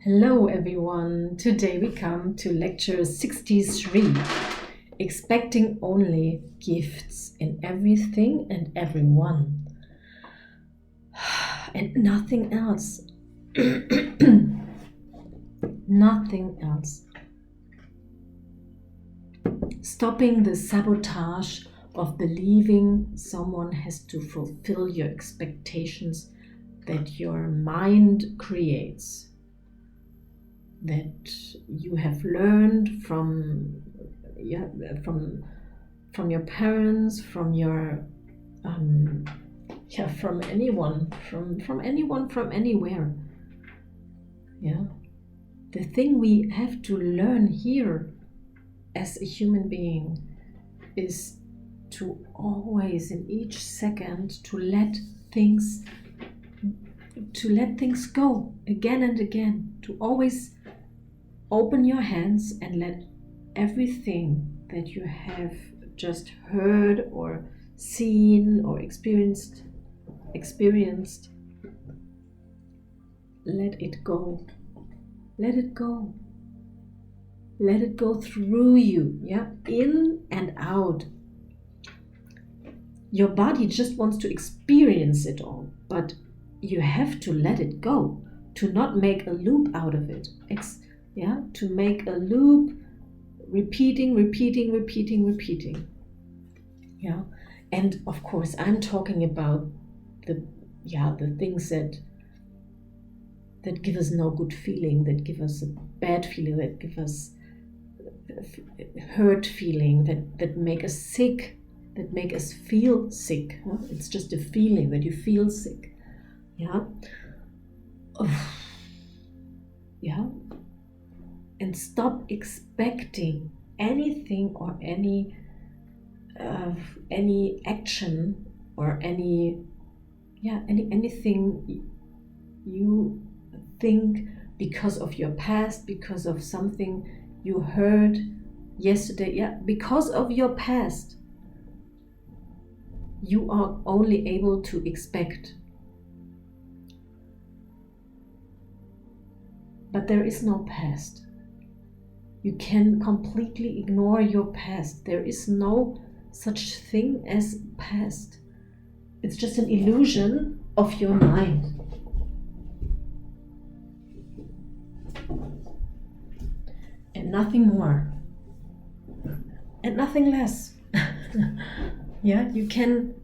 Hello everyone, today we come to lecture 63, expecting only gifts in everything and everyone, and nothing else, nothing else. Stopping the sabotage of believing someone has to fulfill your expectations that your mind creates, that you have learned from your parents, from your from anyone, from anywhere. The thing we have to learn here as a human being is to always, in each second, to let things go again and again, to always open your hands and let everything that you have just heard or seen or experienced, let it go. Let it go. Let it go through you, in and out. Your body just wants to experience it all, but you have to let it go, to not make a loop out of it. To make a loop, repeating. And of course, I'm talking about the things that give us no good feeling, that give us a bad feeling, that give us hurt feeling, that make us sick, that make us feel sick. It's just a feeling that you feel sick. And stop expecting anything or any action or anything you think because of your past, because of something you heard yesterday. Because of your past, you are only able to expect. But there is no past. You can completely ignore your past. There is no such thing as past. It's just an illusion of your mind. And nothing more. And nothing less. You can,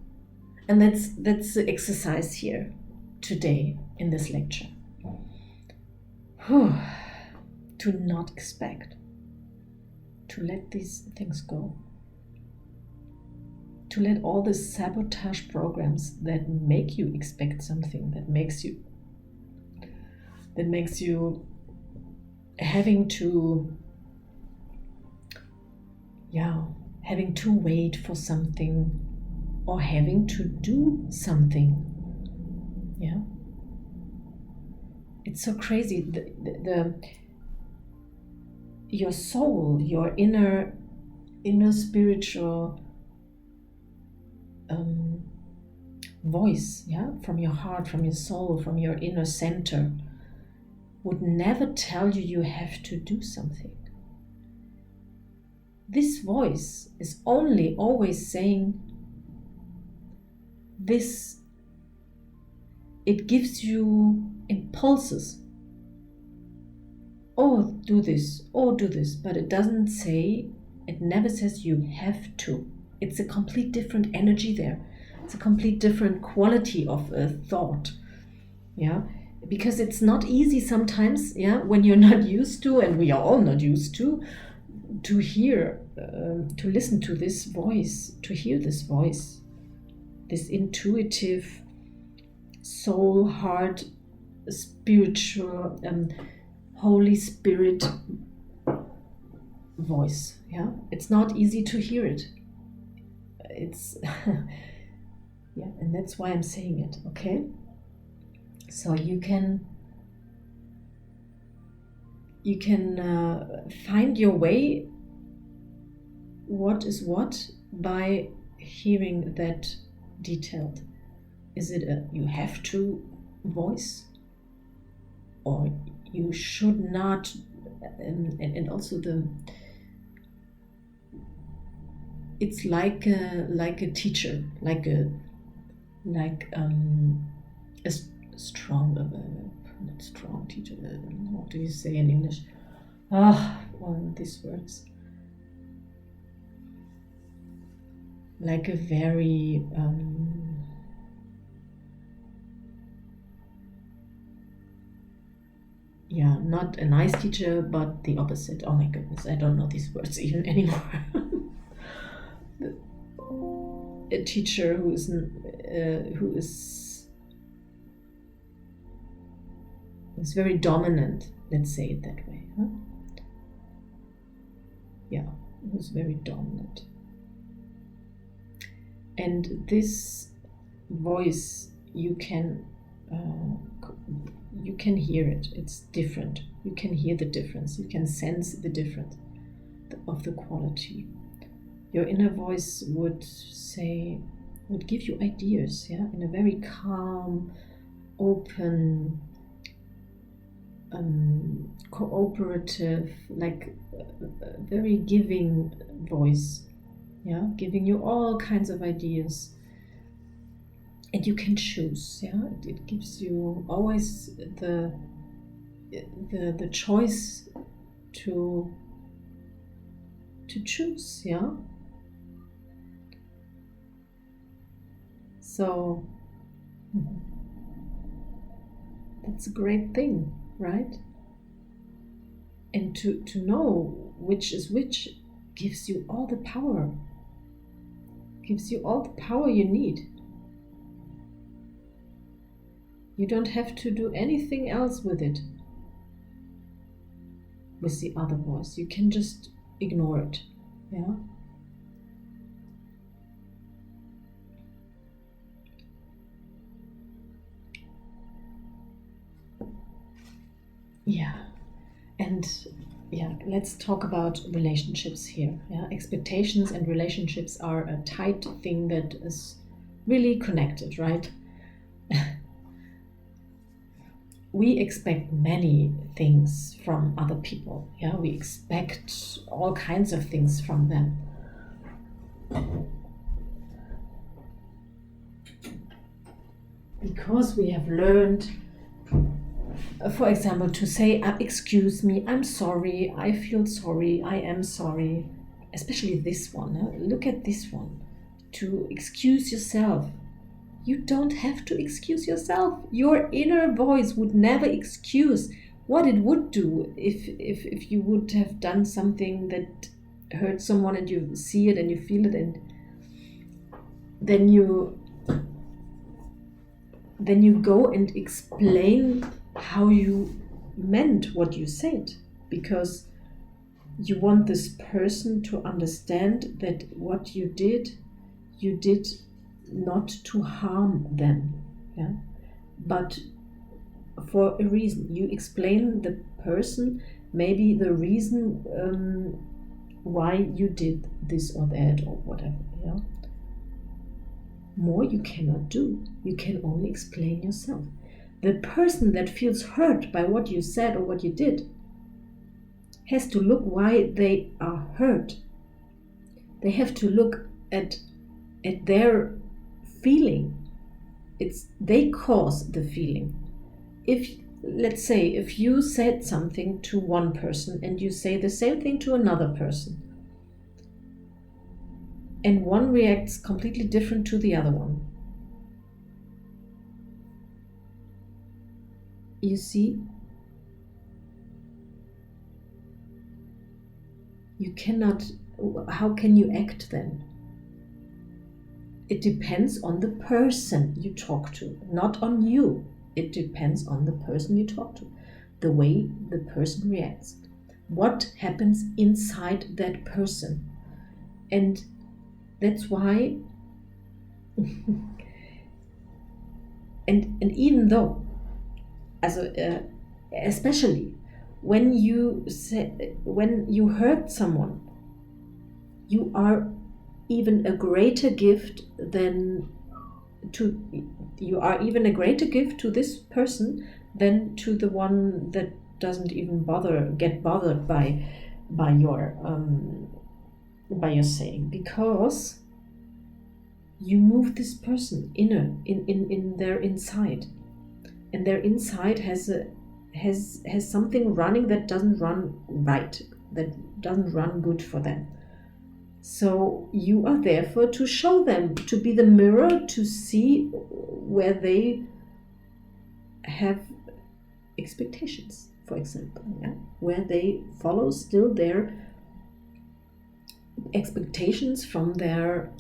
and that's the exercise here today in this lecture. To not expect. To let these things go. To let all the sabotage programs that make you expect something, that makes you having to wait for something or having to do something. It's so crazy. Your soul, your inner spiritual voice, from your heart, from your soul, from your inner center, would never tell you have to do something. This voice is only always saying this. It gives you impulses. Oh, do this, but it never says you have to. It's a complete different energy there. It's a complete different quality of a thought. Because it's not easy sometimes, when you're not used to, and we are all not used to hear, to listen to this voice, to hear this voice, this intuitive, soul, heart, spiritual, Holy Spirit voice. It's not easy to hear it. It's and that's why I'm saying it. Okay, so you can find your way, what is what, by hearing that detailed. Is it a you have to voice, or you should not, and also it's like a teacher, like a strong, not strong teacher. What do you say in English? One of these words. Like a very not a nice teacher, but the opposite. Oh my goodness, I don't know these words even anymore. A teacher who is very dominant. Let's say it that way. Huh? Yeah, who's very dominant. And this voice, you can hear it. It's different. You can hear the difference. You can sense the difference of the quality. Your inner voice would give you ideas, in a very calm, open, cooperative, like a very giving voice, giving you all kinds of ideas. And you can choose, It gives you always the choice to choose, So that's a great thing, right? And to know which is which gives you all the power. Gives you all the power you need. You don't have to do anything else with it. With the other voice, you can just ignore it, And let's talk about relationships here. Expectations and relationships are a tight thing that is really connected, right? We expect many things from other people. We expect all kinds of things from them. Because we have learned, for example, to say, excuse me, I'm sorry, I feel sorry, I am sorry. Especially this one. Look at this one. To excuse yourself. You don't have to excuse yourself. Your inner voice would never excuse. What it would do if you would have done something that hurt someone and you see it and you feel it, and then you go and explain how you meant what you said, because you want this person to understand that what you did not to harm them, but for a reason. You explain the person maybe the reason why you did this or that or whatever. More you cannot do. You can only explain yourself. The person that feels hurt by what you said or what you did has to look why they are hurt. They have to look at their feeling. They cause the feeling. Let's say if you said something to one person and you say the same thing to another person, and one reacts completely different to the other one, you see, how can you act then? It depends on the person you talk to, not on you. It depends on the person you talk to, the way the person reacts, what happens inside that person. And that's why, and even though, especially when you hurt someone, you are even a greater gift to this person than to the one that doesn't even get bothered by your saying, because you move this person in their inside, and their inside has something running that doesn't run right, that doesn't run good for them. So you are therefore to show them, to be the mirror, to see where they have expectations, for example, where they follow still their expectations from their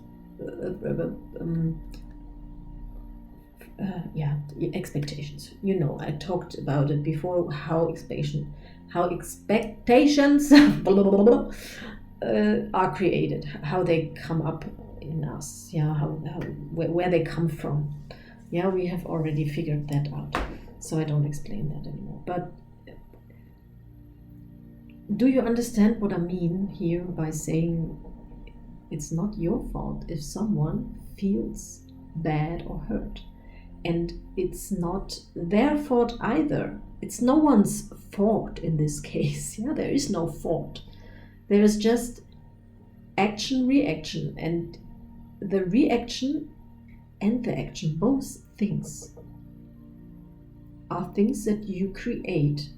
expectations. I talked about it before, how expectations are created, how they come up in us, where they come from. We have already figured that out, so I don't explain that anymore. But do you understand what I mean here by saying it's not your fault if someone feels bad or hurt? And it's not their fault either. It's no one's fault in this case. There is no fault. There is just action, reaction, and the reaction and the action, both things, are things that you create,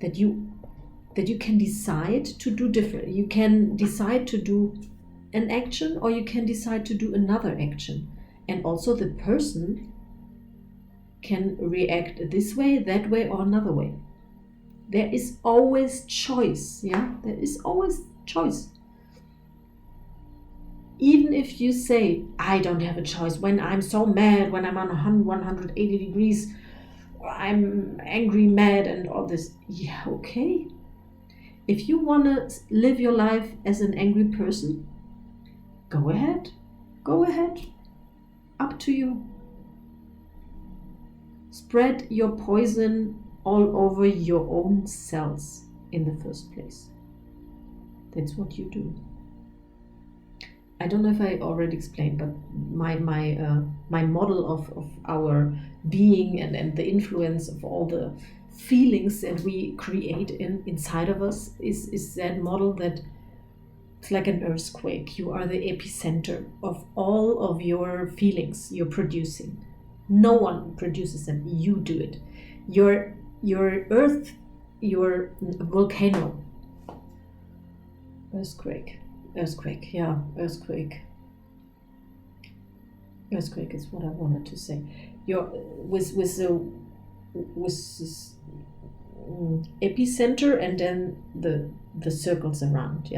that you can decide to do different. You can decide to do an action, or you can decide to do another action. And also the person can react this way, that way, or another way. There is always choice. There is always choice. Even if you say, I don't have a choice, when I'm so mad, when I'm on 180 degrees, I'm angry, mad, and all this. Okay. If you want to live your life as an angry person, go ahead. Up to you. Spread your poison all over your own cells in the first place. That's what you do. I don't know if I already explained, but my model of our being and the influence of all the feelings that we create inside of us is that model that it's like an earthquake. You are the epicenter of all of your feelings you're producing. No one produces them. You do it. Your earth, your volcano. Earthquake, yeah, earthquake. Earthquake is what I wanted to say. With this epicenter, and then the circles around,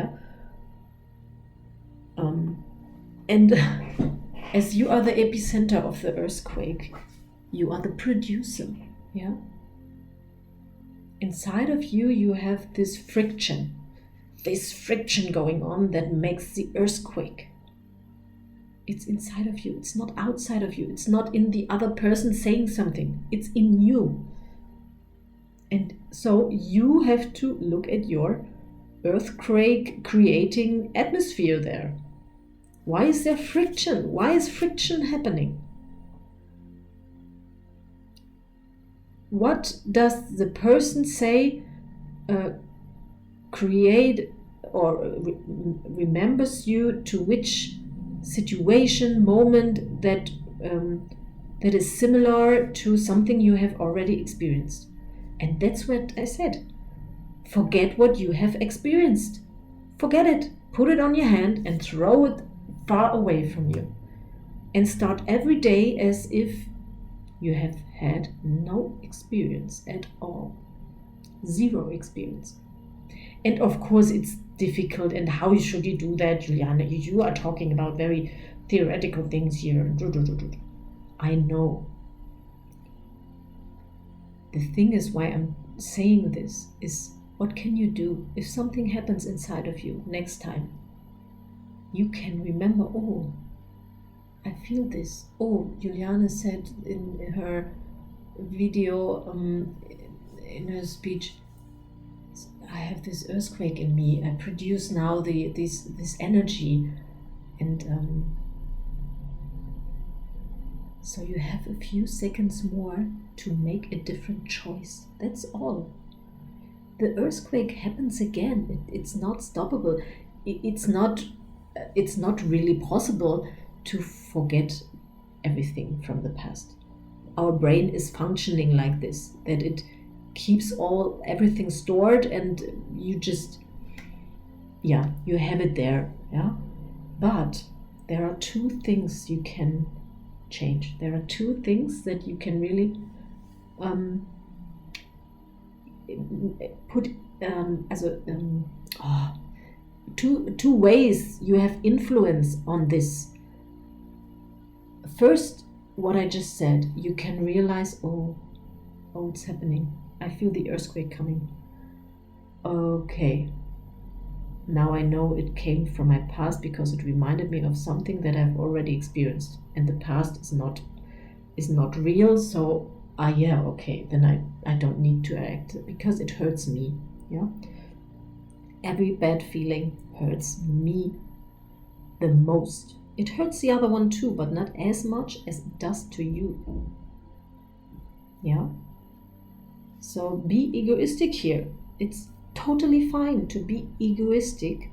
and as you are the epicenter of the earthquake, you are the producer, Inside of you, you have this friction going on that makes the earthquake. It's inside of you. It's not outside of you. It's not in the other person saying something. It's in you. And so you have to look at your earthquake creating atmosphere there. Why is there friction? Why is friction happening? What does the person say create or remembers you to which situation, moment that is similar to something you have already experienced? And that's what I said. Forget what you have experienced. Forget it. Put it on your hand and throw it far away from you. And start every day as if you have had no experience at all. Zero experience. And of course it's difficult, and how should you do that, Juliane? You are talking about very theoretical things here. I know. The thing is, why I'm saying this is, what can you do if something happens inside of you next time? You can remember, oh, I feel this. Oh, Juliane said in her video, in her speech, I have this earthquake in me. I produce now this energy, and so you have a few seconds more to make a different choice. That's all. the earthquake happens again. It's not stoppable. It's not. It's not really possible to forget everything from the past. Our brain is functioning like this, that it keeps everything stored, and you just, you have it there. But there are two things you can change. There are two things that you can really put as a two ways you have influence on this. First, what I just said, you can realize, oh, it's happening. I feel the earthquake coming. Okay, now I know it came from my past because it reminded me of something that I've already experienced, and the past is not real. So okay, then I don't need to act because it hurts me. Every bad feeling hurts me the most. It hurts the other one too, but not as much as it does to you. So be egoistic here. It's totally fine to be egoistic,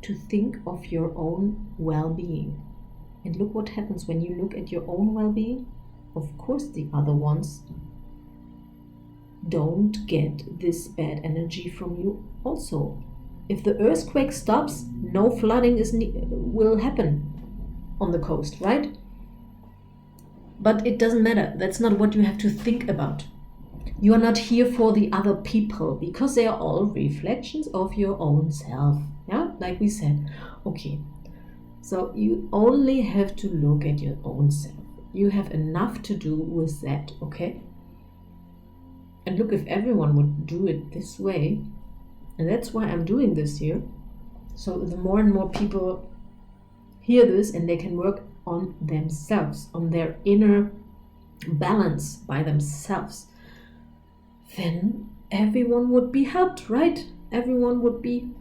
to think of your own well-being. And look what happens when you look at your own well-being. Of course, the other ones don't get this bad energy from you also. If the earthquake stops, no flooding will happen on the coast, right? But it doesn't matter. That's not what you have to think about. You are not here for the other people, because they are all reflections of your own self. Like we said. Okay, so you only have to look at your own self. You have enough to do with that, okay? And look, if everyone would do it this way, and that's why I'm doing this here, so the more and more people hear this and they can work on themselves, on their inner balance by themselves, then everyone would be helped, right? Everyone would be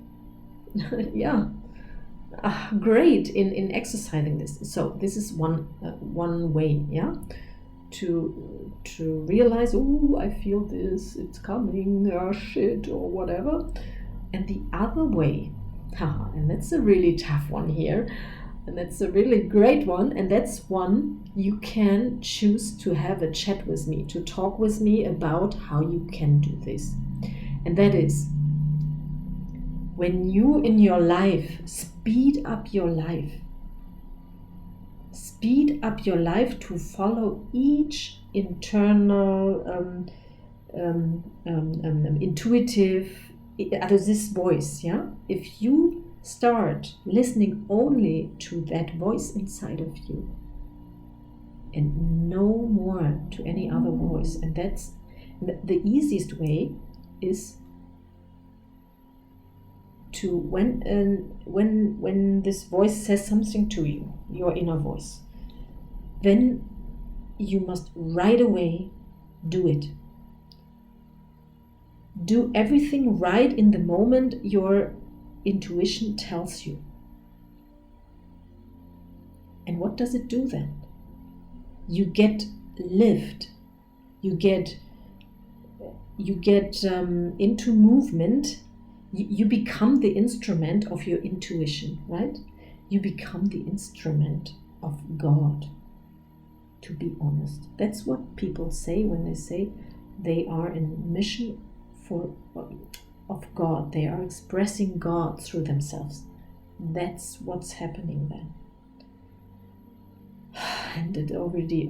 great in exercising this. So this is one way, to realize, oh, I feel this, it's coming, shit, or whatever. And the other way, and that's a really tough one here, and that's a really great one, and that's one you can choose to have a chat with me, to talk with me about how you can do this. And that is, when you in your life speed up your life to follow each internal intuitive, this voice, if you start listening only to that voice inside of you and no more to any other voice, and that's the easiest way is to, when this voice says something to you, your inner voice, then you must right away do it. Do everything right in the moment your intuition tells you. And what does it do then? You get lift. You get into movement. You become the instrument of your intuition, right? You become the instrument of God, to be honest. That's what people say when they say they are in mission of God. They are expressing God through themselves. That's what's happening then. And it already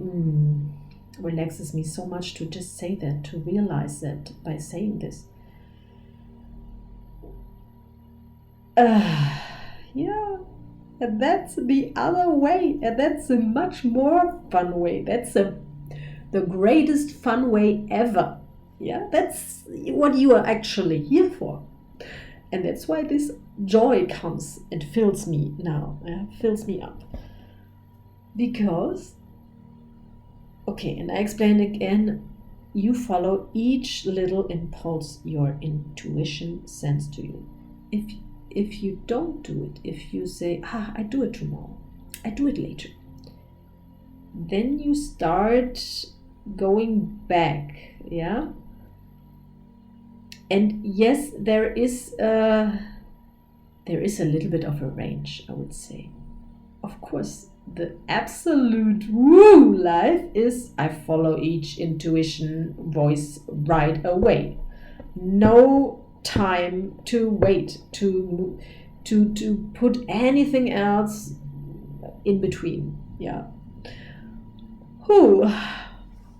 relaxes me so much to just say that, to realize that by saying this. And that's the other way, and that's a much more fun way. That's the greatest fun way ever. That's what you are actually here for. And that's why this joy comes and fills me now, fills me up. Because, and I explain again, you follow each little impulse your intuition sends to you. If you don't do it, if you say, I do it tomorrow, I do it later, then you start going back, And yes, there is a little bit of a range, I would say. Of course, the absolute woo life is I follow each intuition voice right away. No time to wait, to put anything else in between. Yeah. Whew.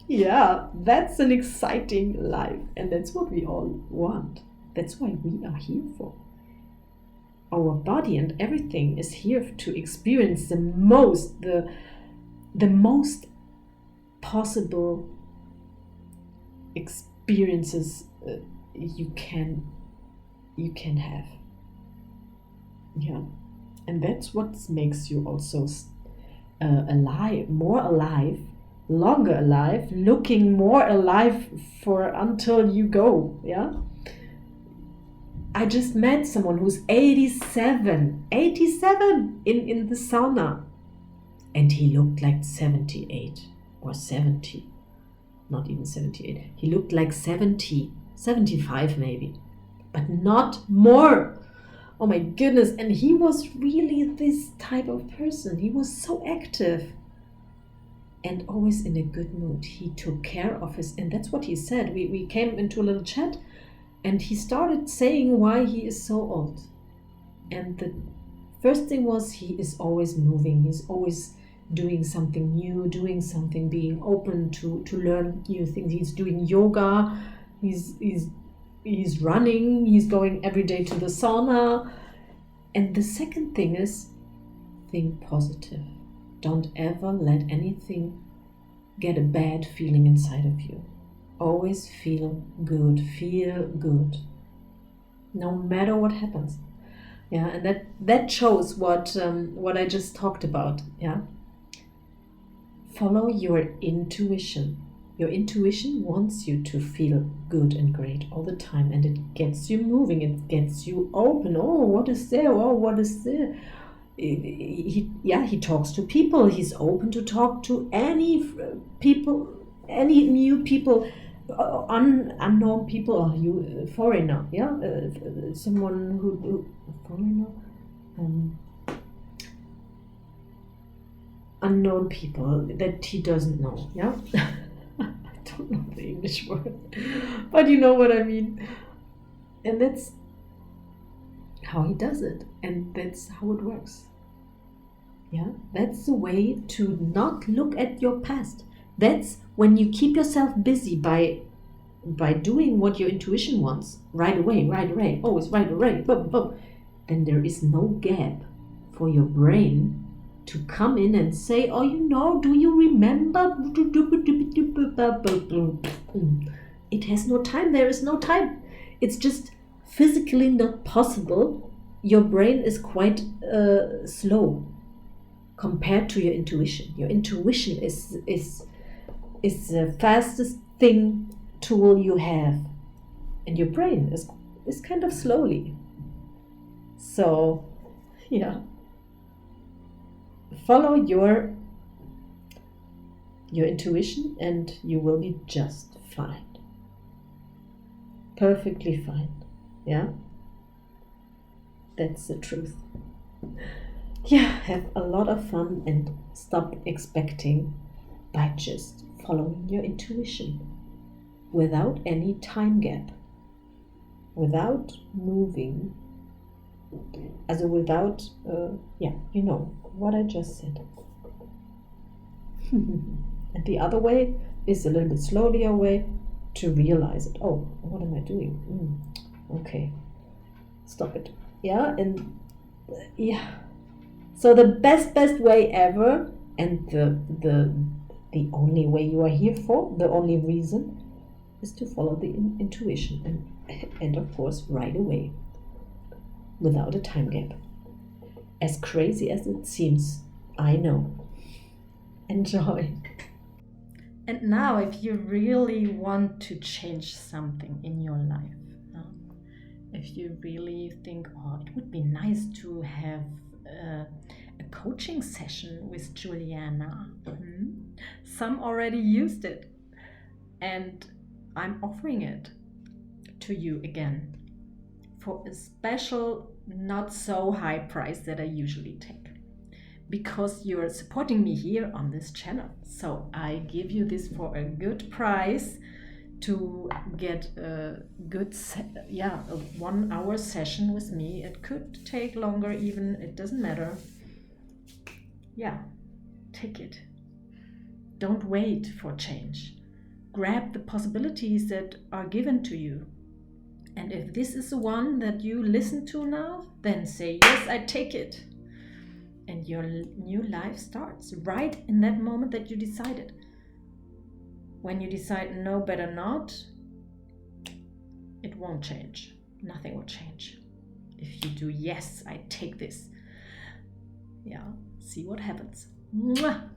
Yeah, that's an exciting life, and that's what we all want. That's why we are here for. Our body and everything is here to experience the most possible experiences you can have. Yeah, and that's what makes you also alive, more alive, longer alive, looking more alive for until you go. Yeah, I just met someone who's 87 in the sauna, and he looked like 78 or 70, not even 78. He looked like 70, 75 maybe, but not more. Oh my goodness. And he was really this type of person. He was so active and always in a good mood. He took care of his, and that's what he said. We came into a little chat, and he started saying why he is so old. And the first thing was he is always moving. He's always doing something new, doing something, being open to learn new things. He's doing yoga. He's running. He's going every day to the sauna. And the second thing is think positive. Don't ever let anything get a bad feeling inside of you. Always feel good, no matter what happens. Yeah, and that shows what I just talked about. Yeah, follow your intuition. Your intuition wants you to feel good and great all the time, and it gets you moving, it gets you open. Oh, what is there? Oh, what is there? He talks to people. He's open to talk to any people, any new people, unknown people, or you foreigner. Yeah, someone who foreigner, unknown people that he doesn't know. Yeah. I don't know the English word, but you know what I mean. And that's how he does it, and that's how it works. Yeah, that's the way to not look at your past. That's when you keep yourself busy by doing what your intuition wants right away, always right away, boom, boom. Then there is no gap for your brain to come in and say, oh, do you remember? It has no time. There is no time. It's just physically not possible. Your brain is quite slow compared to your intuition. Your intuition is the fastest tool you have, and your brain is kind of slowly. So, yeah. Follow your intuition and you will be just fine. Perfectly fine. Yeah? That's the truth. Yeah, have a lot of fun and stop expecting by just following your intuition without any time gap, without moving. Also without, you know what I just said. And the other way is a little bit slower way to realize it. Oh, what am I doing? Okay, stop it. Yeah, and yeah. So the best way ever, and the only way you are here for, the only reason, is to follow the intuition, and of course right away, without a time gap. As crazy as it seems, I know. Enjoy. And now, if you really want to change something in your life, if you really think, oh, it would be nice to have a coaching session with Juliana. Some already used it, and I'm offering it to you again for a special, not so high price that I usually take, because you're supporting me here on this channel. So I give you this for a good price to get a good, a 1 hour session with me. It could take longer even, it doesn't matter. Yeah, take it. Don't wait for change. Grab the possibilities that are given to you. And if this is the one that you listen to now, then say, yes, I take it. And your new life starts right in that moment that you decided. When you decide no, better not, it won't change. Nothing will change. If you do, yes, I take this. Yeah, see what happens. Mwah!